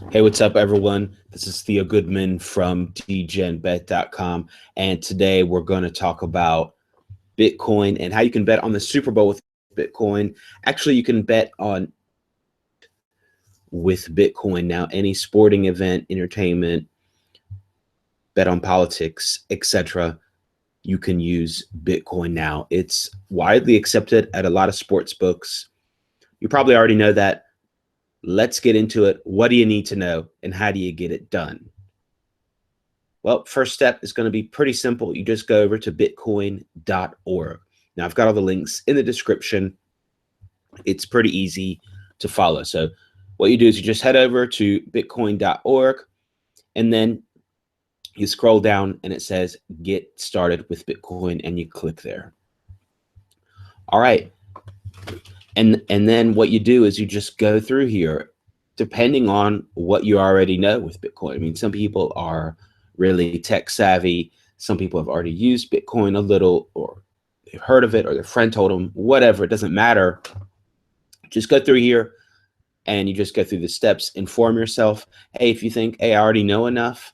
Hey, what's up, everyone? This is Theo Goodman from dgenbet.com. And today we're going to talk about Bitcoin and how you can bet on the Super Bowl with Bitcoin. Actually, you can bet on with Bitcoin now, any sporting event, entertainment, bet on politics, etc. You can use Bitcoin now. It's widely accepted at a lot of sports books. You probably already know that. Let's get into it. What do you need to know and how do you get it done? Well, first step is going to be pretty simple. You just go over to bitcoin.org. Now, I've got all the links in the description. It's pretty easy to follow. So what you do is you just head over to bitcoin.org and then you scroll down and it says get started with Bitcoin and you click there. All right. And then what you do is you just go through here, depending on what you already know with Bitcoin. I mean, some people are really tech savvy. Some people have already used Bitcoin a little, or they've heard of it, or their friend told them, whatever, it doesn't matter. Just go through here and you just go through the steps, inform yourself. Hey, if you think, hey, I already know enough,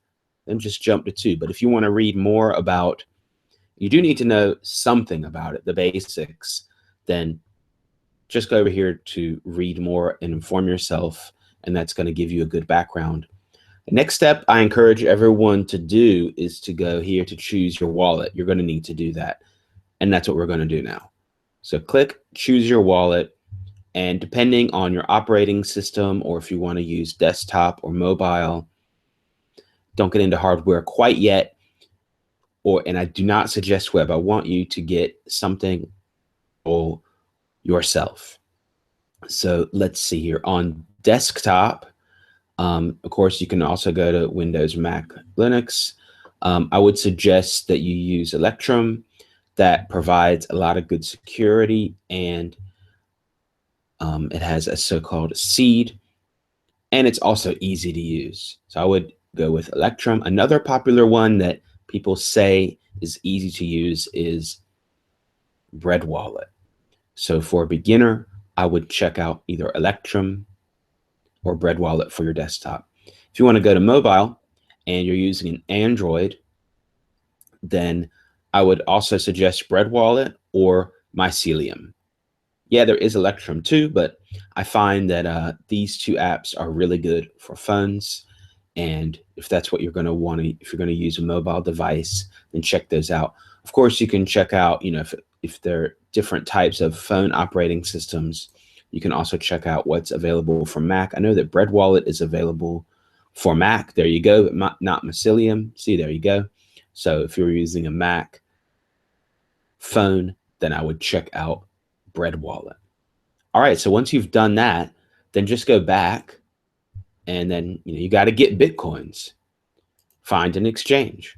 then just jump to 2. But if you want to read more about, you do need to know something about it, the basics, then just go over here to read more and inform yourself, and that's going to give you a good background. The next step I encourage everyone to do is to go here to choose your wallet. You're going to need to do that, and that's what we're going to do now. So click choose your wallet, and depending on your operating system or if you want to use desktop or mobile, don't get into hardware quite yet, and I do not suggest web. I want you to get something yourself. So let's see here on desktop. Of course, you can also go to Windows, Mac, Linux. I would suggest that you use Electrum. That provides a lot of good security, and it has a so-called seed, and it's also easy to use. So I would go with Electrum. Another popular one that people say is easy to use is Bread Wallet. So for a beginner, I would check out either Electrum or Bread Wallet for your desktop. If you want to go to mobile and you're using an Android, then I would also suggest Bread Wallet or Mycelium. Yeah, there is Electrum too, but I find that these 2 apps are really good for phones. And if that's what you're going to want to, if you're going to use a mobile device, then check those out. Of course, you can check out, if there are different types of phone operating systems, you can also check out what's available for Mac. I know that Bread Wallet is available for Mac. There you go, but not Mycelium. See, there you go. So if you're using a Mac phone, then I would check out Bread Wallet. All right, so once you've done that, then just go back and then you got to get Bitcoins. Find an exchange.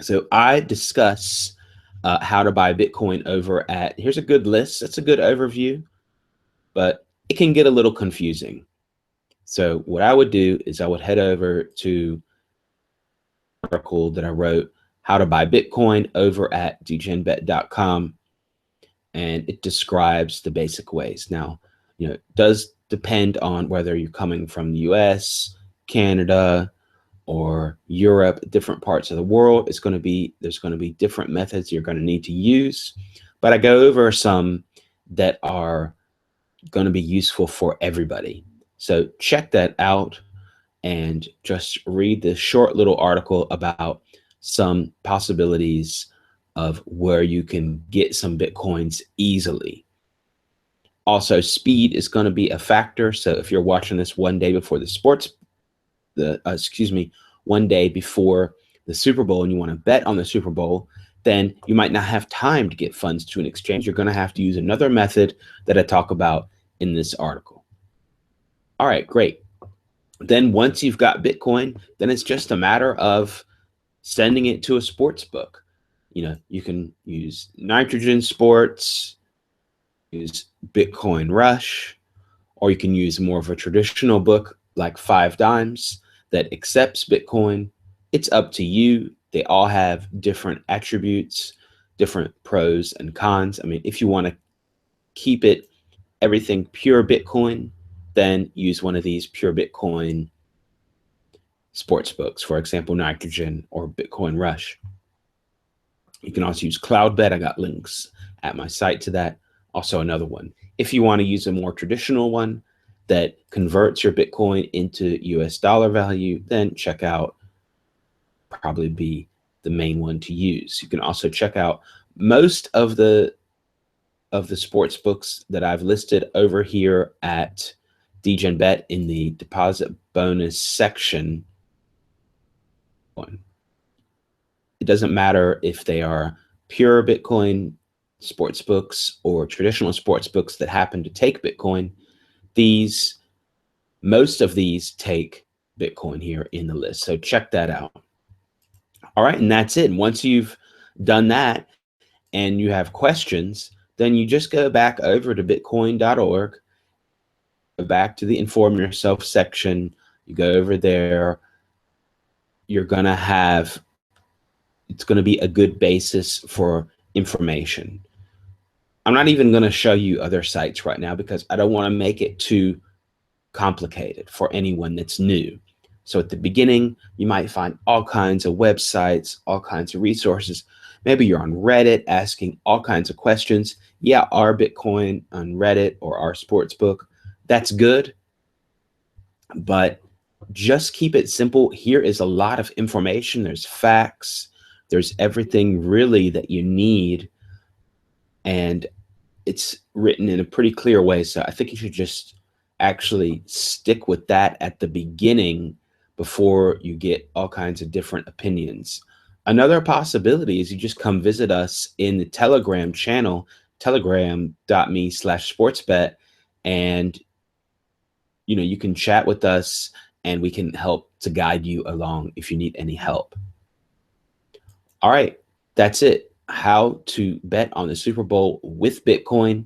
So I discuss how to buy Bitcoin over at, here's a good list. That's a good overview, but it can get a little confusing. So what I would do is I would head over to an article that I wrote, how to buy Bitcoin, over at dgenbet.com. And it describes the basic ways. Now, it does depend on whether you're coming from the US, Canada, or Europe, different parts of the world. There's going to be different methods you're going to need to use, but I go over some that are going to be useful for everybody. So check that out and just read this short little article about some possibilities of where you can get some Bitcoins easily. Also, speed is going to be a factor. So if you're watching this one day before one day before the Super Bowl and you want to bet on the Super Bowl, then you might not have time to get funds to an exchange. You're going to have to use another method that I talk about in this article. All right, great. Then once you've got Bitcoin, then it's just a matter of sending it to a sports book. You can use Nitrogen Sports, use Bitcoin Rush, or you can use more of a traditional book like 5 Dimes that accepts Bitcoin. It's up to you. They all have different attributes, different pros and cons. I mean, if you want to keep everything pure Bitcoin, then use one of these pure Bitcoin sports books, for example, Nitrogen or Bitcoin Rush. You can also use CloudBet. I got links at my site to that. Also another one. If you want to use a more traditional one that converts your Bitcoin into US dollar value, then check out probably be the main one to use. You can also check out most of the sports books that I've listed over here at DGenBet in the deposit bonus section. It doesn't matter if they are pure Bitcoin sports books or traditional sports books that happen to take Bitcoin. Most of these take Bitcoin here in the list. So check that out. All right, and that's it. And once you've done that and you have questions, then you just go back over to bitcoin.org, go back to the Inform Yourself section. You go over there. You're going to have, it's going to be a good basis for information. I'm not even going to show you other sites right now because I don't want to make it too complicated for anyone that's new. So at the beginning, you might find all kinds of websites, all kinds of resources. Maybe you're on Reddit asking all kinds of questions. Yeah, our Bitcoin on Reddit or our sportsbook, that's good. But just keep it simple. Here is a lot of information. There's facts. There's everything really that you need. And it's written in a pretty clear way. So I think you should just actually stick with that at the beginning before you get all kinds of different opinions. Another possibility is you just come visit us in the Telegram channel, telegram.me/sportsbet, and you can chat with us and we can help to guide you along if you need any help. All right, that's it. How to bet on the Super Bowl with Bitcoin.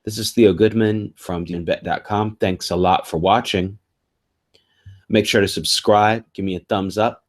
This is Theo Goodman from DGenBet.com. Thanks a lot for watching. Make sure to subscribe, give me a thumbs up,